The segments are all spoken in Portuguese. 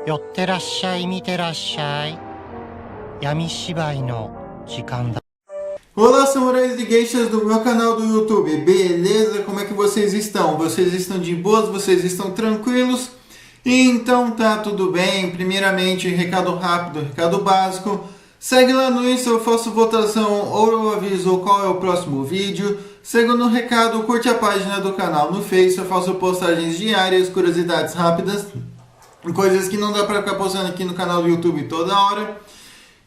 寄ってらっしゃい、見てらっしゃい。闇芝居の時間だ。Olá, samurais e geishas do meu canal do YouTube, beleza? Como é que vocês estão? Vocês estão de boas? Vocês estão tranquilos? Então tá tudo bem. Primeiramente, recado rápido, recado básico. Segue lá no Insta, eu faço votação ou eu aviso qual é o próximo vídeo. Segundo recado, curte a página do canal no Face, eu faço postagens diárias, curiosidades rápidas, coisas que não dá pra ficar postando aqui no canal do YouTube toda hora.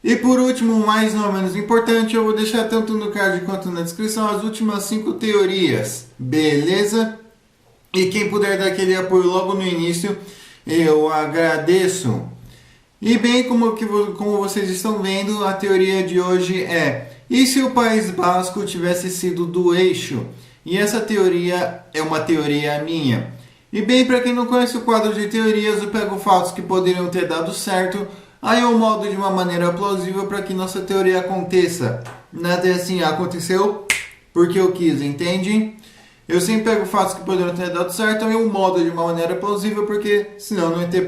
E por último, mais não menos importante, eu vou deixar tanto no card quanto na descrição as últimas 5 teorias, beleza? E quem puder dar aquele apoio logo no início, eu agradeço. E bem, como vocês estão vendo, a teoria de hoje é: e se o País Basco tivesse sido do eixo? E essa teoria é uma teoria minha. E bem, para quem não conhece o quadro de teorias, eu pego fatos que poderiam ter dado certo, aí eu moldo de uma maneira plausível para que nossa teoria aconteça. Nada é assim, aconteceu porque eu quis, entende? Eu sempre pego fatos que poderiam ter dado certo, aí eu moldo de uma maneira plausível, porque senão não ia ter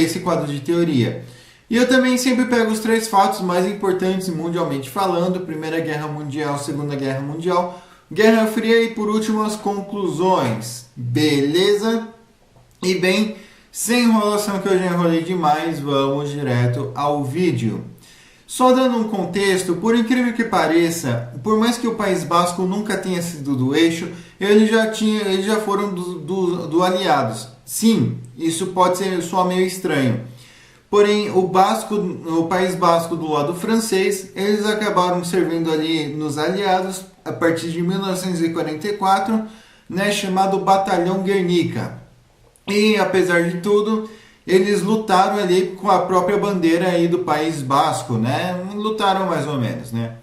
esse quadro de teoria. E eu também sempre pego os 3 fatos mais importantes mundialmente falando: Primeira Guerra Mundial, Segunda Guerra Mundial, Guerra Fria e por último as conclusões. Beleza? E bem, sem enrolação, que eu já enrolei demais, vamos direto ao vídeo. Só dando um contexto, por incrível que pareça, por mais que o País Basco nunca tenha sido do eixo, eles já foram do aliados. Sim, isso pode soar meio estranho. Porém, o País Basco do lado francês, eles acabaram servindo ali nos aliados a partir de 1944, né, chamado Batalhão Guernica. E apesar de tudo, eles lutaram ali com a própria bandeira aí do País Basco, né? Lutaram mais ou menos, né?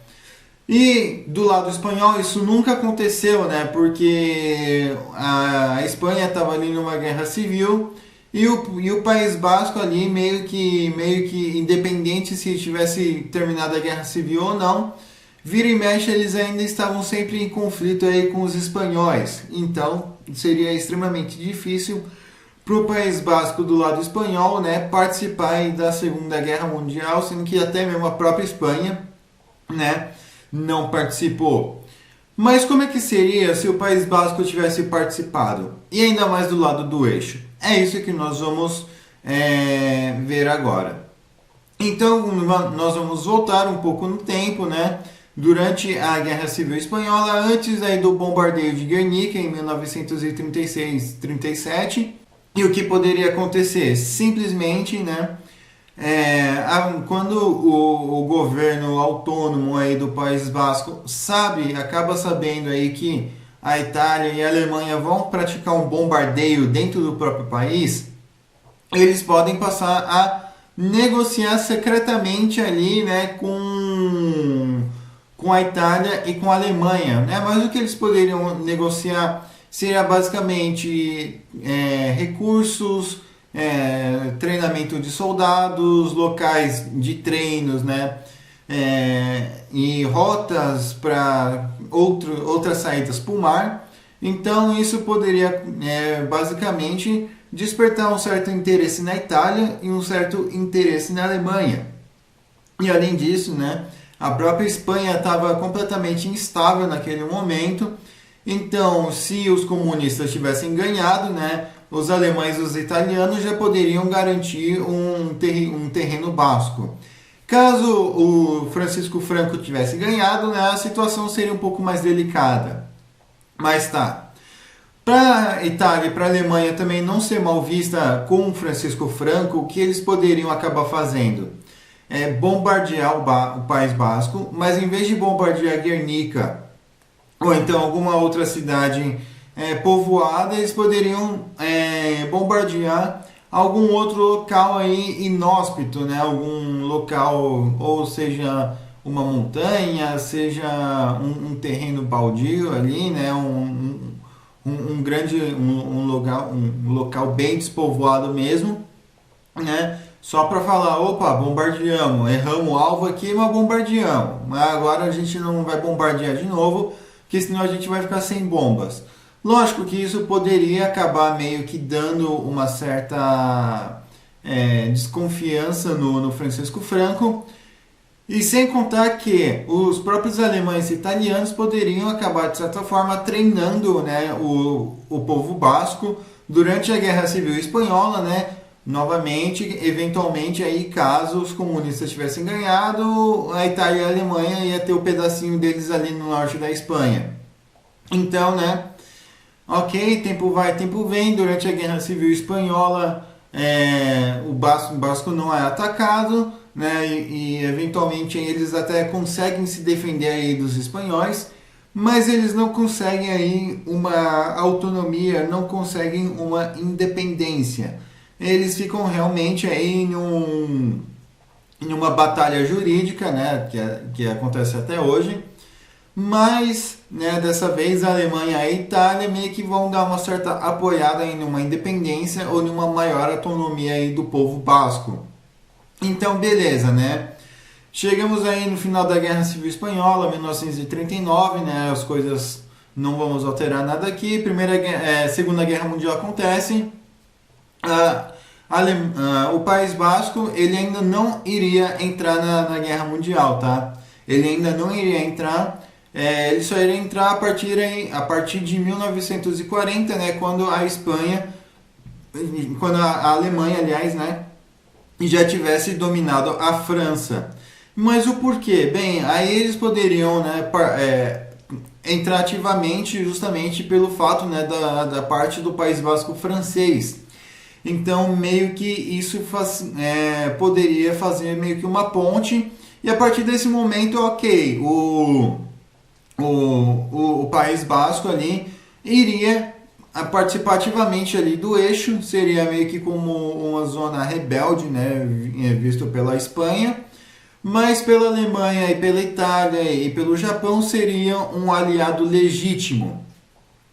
E do lado espanhol isso nunca aconteceu, né? Porque a Espanha estava ali numa guerra civil e o País Basco ali meio que independente se tivesse terminado a guerra civil ou não, vira e mexe eles ainda estavam sempre em conflito aí com os espanhóis. Então seria extremamente difícil para o País Basco do lado espanhol, né, participar aí da Segunda Guerra Mundial, sendo que até mesmo a própria Espanha, né, não participou. Mas como é que seria se o País Basco tivesse participado? E ainda mais do lado do eixo? É isso que nós vamos ver agora. Então nós vamos voltar um pouco no tempo, né, durante a Guerra Civil Espanhola, antes aí do bombardeio de Guernica em 1936-37. E o que poderia acontecer? Simplesmente, né, quando o governo autônomo aí do País Basco acaba sabendo aí que a Itália e a Alemanha vão praticar um bombardeio dentro do próprio país, eles podem passar a negociar secretamente ali, né, com a Itália e com a Alemanha, né? Mas o que eles poderiam negociar seria basicamente recursos, treinamento de soldados, locais de treinos, né? E rotas para outras saídas para o mar. Então isso poderia basicamente despertar um certo interesse na Itália e um certo interesse na Alemanha. E além disso, né, a própria Espanha estava completamente instável naquele momento. Então, se os comunistas tivessem ganhado, né, os alemães e os italianos já poderiam garantir um terreno basco. Caso o Francisco Franco tivesse ganhado, né, a situação seria um pouco mais delicada. Mas tá. Para a Itália e para a Alemanha também não ser mal vista com o Francisco Franco, o que eles poderiam acabar fazendo? Bombardear o País Basco, mas em vez de bombardear Guernica ou então alguma outra cidade povoada, eles poderiam bombardear algum outro local aí inóspito, né? Algum local, ou seja, uma montanha, seja um terreno baldio ali, né? Um local bem despovoado mesmo, né? Só para falar, opa, bombardeamos, erramos o alvo aqui, mas bombardeamos. Mas agora a gente não vai bombardear de novo, porque senão a gente vai ficar sem bombas. Lógico que isso poderia acabar meio que dando uma certa desconfiança no Francisco Franco. E sem contar que os próprios alemães e italianos poderiam acabar, de certa forma, treinando, né, o povo basco durante a Guerra Civil Espanhola, né, novamente, eventualmente, aí, caso os comunistas tivessem ganhado, a Itália e a Alemanha ia ter o pedacinho deles ali no norte da Espanha. Então, né, ok, tempo vai, tempo vem. Durante a Guerra Civil Espanhola, o Basco não é atacado, né, e eventualmente eles até conseguem se defender aí dos espanhóis, mas eles não conseguem aí uma autonomia, não conseguem uma independência. Eles ficam realmente aí em uma batalha jurídica, né, que acontece até hoje, mas, né, dessa vez a Alemanha e a Itália meio que vão dar uma certa apoiada em uma independência ou em uma maior autonomia aí do povo basco. Então, beleza, né? Chegamos aí no final da Guerra Civil Espanhola, 1939, né? As coisas não vamos alterar nada aqui. Segunda Guerra Mundial acontece. O País Basco, ele ainda não iria entrar na Guerra Mundial, tá? Ele ainda não iria entrar. Ele só iria entrar a partir de 1940, né? Quando a Alemanha, aliás, né, já tivesse dominado a França. Mas o porquê? Bem, aí eles poderiam, né, entrar ativamente justamente pelo fato, né, da parte do País Basco francês. Então, meio que isso poderia fazer meio que uma ponte, e a partir desse momento, ok, o País Basco ali iria participar ativamente ali do eixo, seria meio que como uma zona rebelde, né, visto pela Espanha, mas pela Alemanha e pela Itália e pelo Japão seria um aliado legítimo.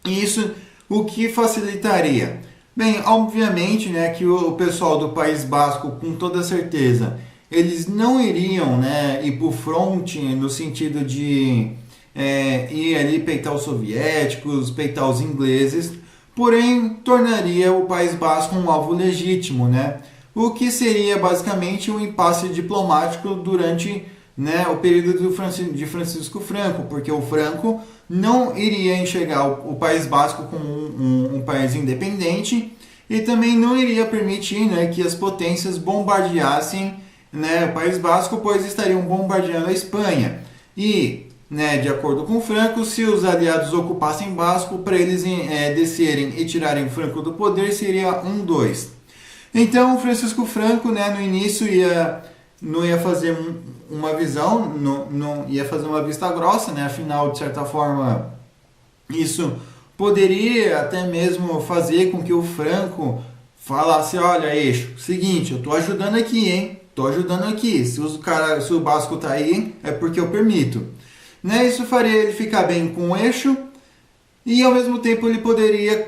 Isso o que facilitaria? Bem, obviamente, né, que o pessoal do País Basco, com toda certeza, eles não iriam, né, ir para o fronte no sentido de ir ali peitar os soviéticos, peitar os ingleses, porém tornaria o País Basco um alvo legítimo, né? O que seria basicamente um impasse diplomático durante, né, o período de Francisco Franco, porque o Franco não iria enxergar o País Basco como um país independente e também não iria permitir, né, que as potências bombardeassem, né, o País Basco, pois estariam bombardeando a Espanha. E, né, de acordo com Franco, se os aliados ocupassem Basco, para eles descerem e tirarem Franco do poder, seria 1-2. Então, Francisco Franco, né, no início não ia fazer uma visão, não ia fazer uma vista grossa, né, afinal, de certa forma, isso poderia até mesmo fazer com que o Franco falasse: olha, eixo, seguinte, eu tô ajudando aqui, hein, tô ajudando aqui, se o Basco tá aí, é porque eu permito. Né, isso faria ele ficar bem com o eixo e ao mesmo tempo ele poderia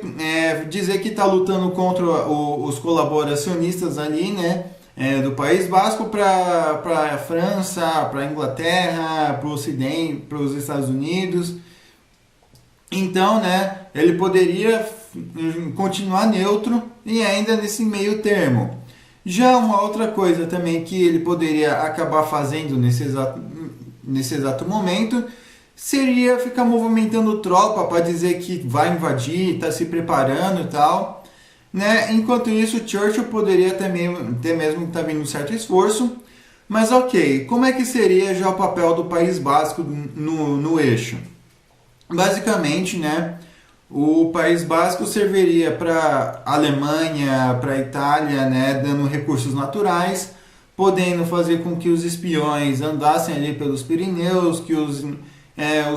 dizer que está lutando contra os colaboracionistas ali, né, do País Basco para a França, para a Inglaterra, para o Ocidente, para os Estados Unidos. Então, né, ele poderia continuar neutro e ainda nesse meio termo. Já uma outra coisa também que ele poderia acabar fazendo nesse exato momento seria ficar movimentando tropa para dizer que vai invadir, está se preparando e tal, né? Enquanto isso, Churchill poderia até mesmo estar vindo um certo esforço, mas ok, como é que seria já o papel do País Basco no eixo? Basicamente, né, o País Basco serviria para a Alemanha, para a Itália, né, dando recursos naturais, podendo fazer com que os espiões andassem ali pelos Pirineus, que os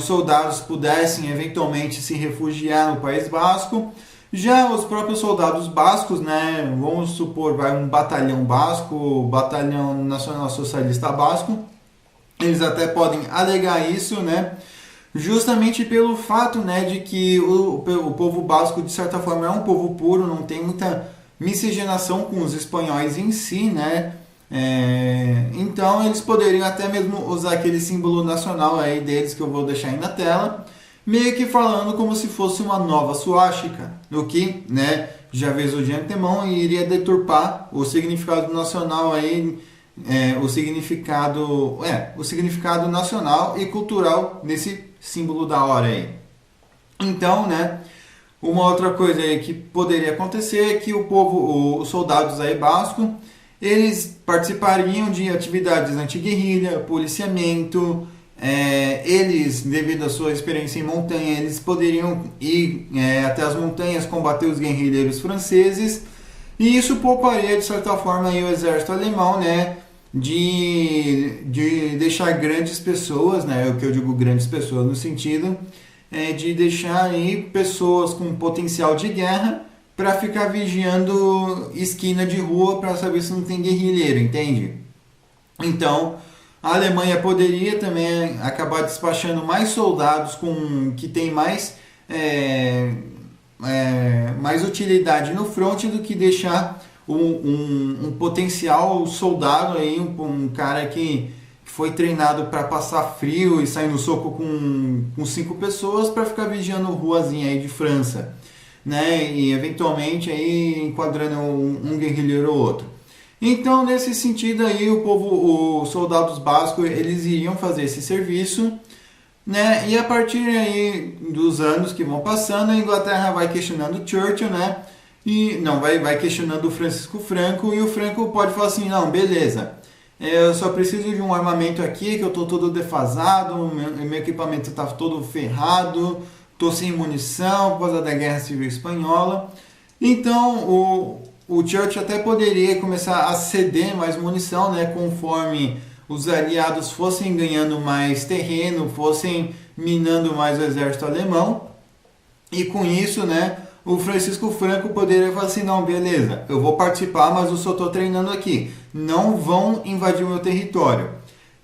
soldados pudessem eventualmente se refugiar no País Basco. Já os próprios soldados bascos, né, vamos supor, um batalhão basco, batalhão nacional socialista basco, eles até podem alegar isso, né, justamente pelo fato, né, de que o povo basco, de certa forma, é um povo puro, não tem muita miscigenação com os espanhóis em si, né. Então eles poderiam até mesmo usar aquele símbolo nacional aí deles, que eu vou deixar aí na tela, meio que falando como se fosse uma nova suástica, o que, né, já avisou de antemão e iria deturpar o significado nacional aí, o significado nacional e cultural desse símbolo da hora aí. Então, né, uma outra coisa aí que poderia acontecer é que os soldados aí bascos, eles participariam de atividades anti-guerrilha, policiamento. Eles, devido à sua experiência em montanha, eles poderiam ir até as montanhas combater os guerrilheiros franceses, e isso pouparia de certa forma aí o exército alemão, né, de deixar grandes pessoas, né, o que eu digo grandes pessoas no sentido de deixar aí pessoas com potencial de guerra para ficar vigiando esquina de rua para saber se não tem guerrilheiro, entende? Então a Alemanha poderia também acabar despachando mais soldados que tem mais utilidade no fronte do que deixar um potencial soldado aí, um cara que foi treinado para passar frio e sair no soco com 5 pessoas para ficar vigiando ruazinha aí de França, né? E eventualmente aí enquadrando um guerrilheiro ou outro. Então, nesse sentido aí, os soldados bascos, eles iriam fazer esse serviço, né? E a partir aí dos anos que vão passando, a Inglaterra vai questionando Churchill, né? E não vai questionando o Francisco Franco, e o Franco pode falar assim: não, beleza, eu só preciso de um armamento aqui, que eu tô todo defasado, meu equipamento tá todo ferrado, tô sem munição por causa da Guerra Civil Espanhola. Então o Churchill até poderia começar a ceder mais munição, né, conforme os aliados fossem ganhando mais terreno, fossem minando mais o exército alemão. E com isso, né, o Francisco Franco poderia falar assim: não, beleza, eu vou participar, mas eu só estou treinando aqui, não vão invadir o meu território,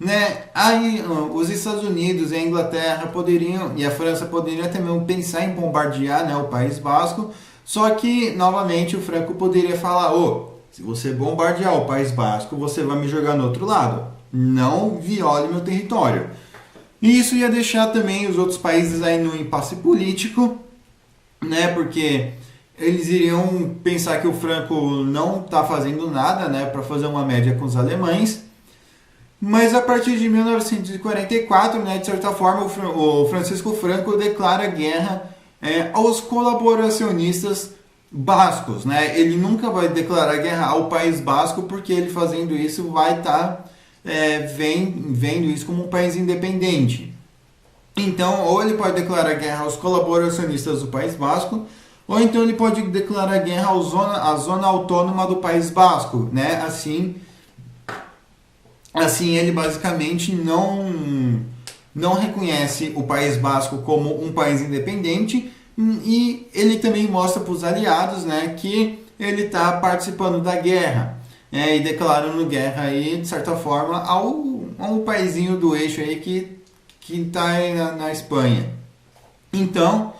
né? Aí os Estados Unidos e a Inglaterra poderiam, e a França poderiam também pensar em bombardear, né, o País Basco. Só que, novamente, o Franco poderia falar: se você bombardear o País Basco, você vai me jogar no outro lado. Não viole meu território. E isso ia deixar também os outros países aí no impasse político, né? Porque eles iriam pensar que o Franco não está fazendo nada, né, para fazer uma média com os alemães. Mas a partir de 1944, né, de certa forma, o Francisco Franco declara guerra aos colaboracionistas bascos, né? Ele nunca vai declarar guerra ao País Basco, porque ele fazendo isso vai estar vendo isso como um país independente. Então, ou ele pode declarar guerra aos colaboracionistas do País Basco, ou então ele pode declarar guerra à zona autônoma do País Basco, né? Assim ele basicamente não reconhece o País Basco como um país independente, e ele também mostra para os aliados, né, que ele está participando da guerra, e declarando guerra aí, de certa forma, ao paizinho do eixo aí que está na Espanha. Então,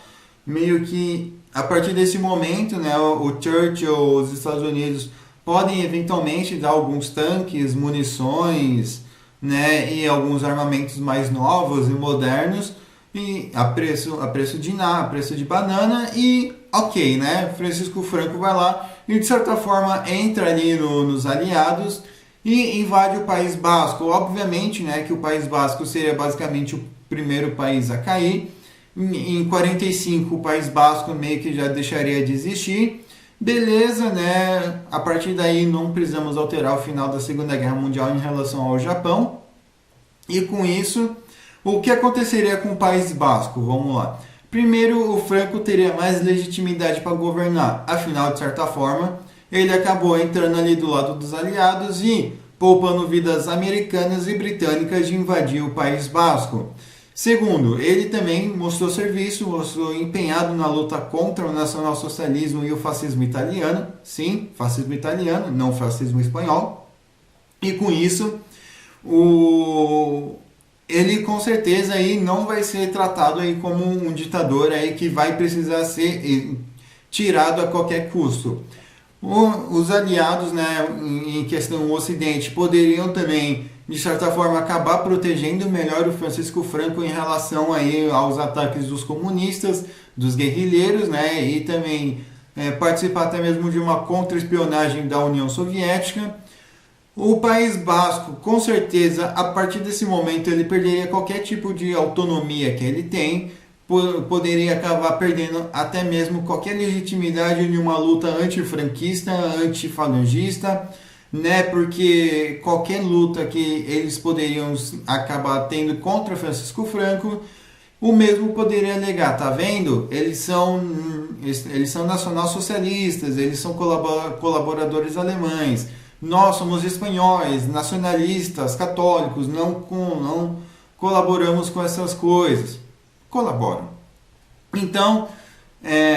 meio que a partir desse momento, né, o Churchill, os Estados Unidos podem eventualmente dar alguns tanques, munições, né, e alguns armamentos mais novos e modernos, e a preço de banana, e ok, né, Francisco Franco vai lá e de certa forma entra ali nos aliados e invade o País Basco. Obviamente, né, que o País Basco seria basicamente o primeiro país a cair. Em 45 o País Basco meio que já deixaria de existir. Beleza, né? A partir daí não precisamos alterar o final da Segunda Guerra Mundial em relação ao Japão. E com isso, o que aconteceria com o País Basco? Vamos lá. Primeiro, o Franco teria mais legitimidade para governar. Afinal, de certa forma, ele acabou entrando ali do lado dos aliados e poupando vidas americanas e britânicas de invadir o País Basco. Segundo, ele também mostrou serviço, mostrou empenhado na luta contra o nacionalsocialismo e o fascismo italiano. Sim, fascismo italiano, não fascismo espanhol. E com isso, ele com certeza aí não vai ser tratado aí como um ditador aí que vai precisar ser tirado a qualquer custo. Os aliados, né, em questão do Ocidente, poderiam também de certa forma, acabar protegendo melhor o Francisco Franco em relação aí aos ataques dos comunistas, dos guerrilheiros, né? E também participar até mesmo de uma contra-espionagem da União Soviética. O País Basco, com certeza, a partir desse momento, ele perderia qualquer tipo de autonomia que ele tem, poderia acabar perdendo até mesmo qualquer legitimidade em uma luta antifranquista, antifalangista, né? Porque qualquer luta que eles poderiam acabar tendo contra Francisco Franco, o mesmo poderia alegar, tá vendo? Eles são nacionalsocialistas, eles são colaboradores alemães, nós somos espanhóis, nacionalistas, católicos, não colaboramos com essas coisas. Colaboram. Então,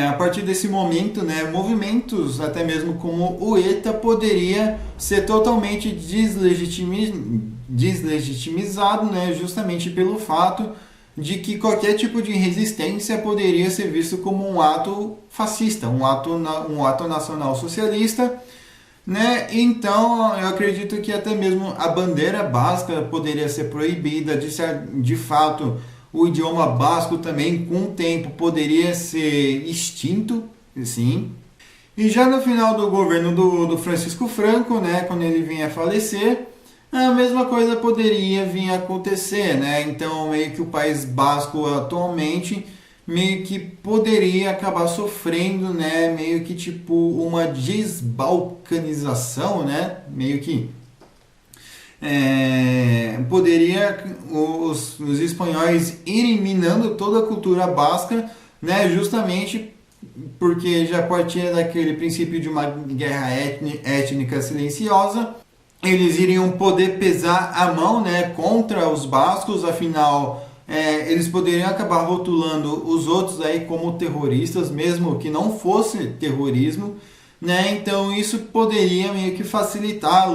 a partir desse momento, né, movimentos até mesmo como o ETA poderia ser totalmente deslegitimizado, né, justamente pelo fato de que qualquer tipo de resistência poderia ser visto como um ato fascista, um ato nacional socialista, né? Então, eu acredito que até mesmo a bandeira basca poderia ser proibida, de fato, o idioma basco também, com o tempo, poderia ser extinto, sim. E já no final do governo do Francisco Franco, né, quando ele vinha a falecer, a mesma coisa poderia vir a acontecer, né? Então, meio que o País Basco atualmente meio que poderia acabar sofrendo, né, meio que tipo uma desbalcanização, né, meio que poderia os espanhóis irem minando toda a cultura basca, né, justamente porque já partia daquele princípio de uma guerra étnica silenciosa, eles iriam poder pesar a mão, né, contra os bascos, afinal eles poderiam acabar rotulando os outros aí como terroristas, mesmo que não fosse terrorismo, né? Então isso poderia meio que facilitar a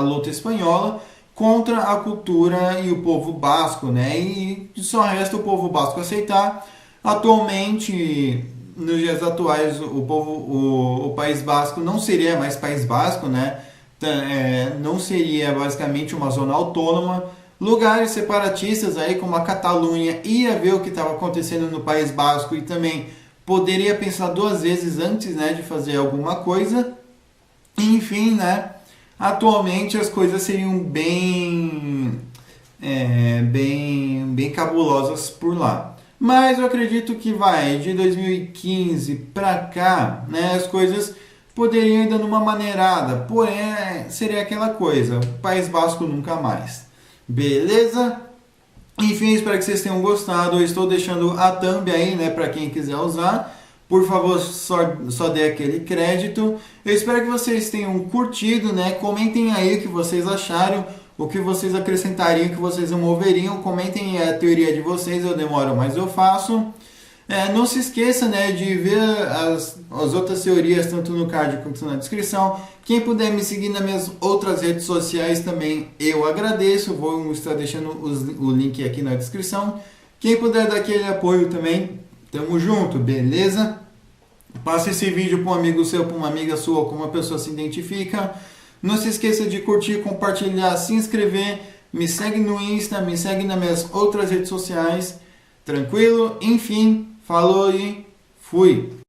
luta espanhola contra a cultura e o povo basco, né? E só resta o povo basco aceitar. Atualmente, nos dias atuais, o País Basco não seria mais País Basco, né? Não seria basicamente uma zona autônoma. Lugares separatistas aí como a Catalunha ia ver o que estava acontecendo no País Basco e também poderia pensar duas vezes antes, né, de fazer alguma coisa. Enfim, né, atualmente as coisas seriam bem cabulosas por lá. Mas eu acredito que de 2015 para cá, né, as coisas poderiam ir dando uma maneirada, porém seria aquela coisa, País Basco nunca mais. Beleza? Enfim, espero que vocês tenham gostado. Eu estou deixando a thumb aí, né, para quem quiser usar. Por favor, só dê aquele crédito. Eu espero que vocês tenham curtido, né? Comentem aí o que vocês acharam, o que vocês acrescentariam, o que vocês removeriam. Comentem a teoria de vocês, eu demoro, mas eu faço. Não se esqueça, né, de ver as outras teorias, tanto no card quanto na descrição. Quem puder me seguir nas minhas outras redes sociais também, eu agradeço. Vou estar deixando o link aqui na descrição. Quem puder dar aquele apoio também, tamo junto, beleza? Passe esse vídeo para um amigo seu, para uma amiga sua, como a pessoa se identifica. Não se esqueça de curtir, compartilhar, se inscrever. Me segue no Insta, me segue nas minhas outras redes sociais. Tranquilo? Enfim, falou e fui!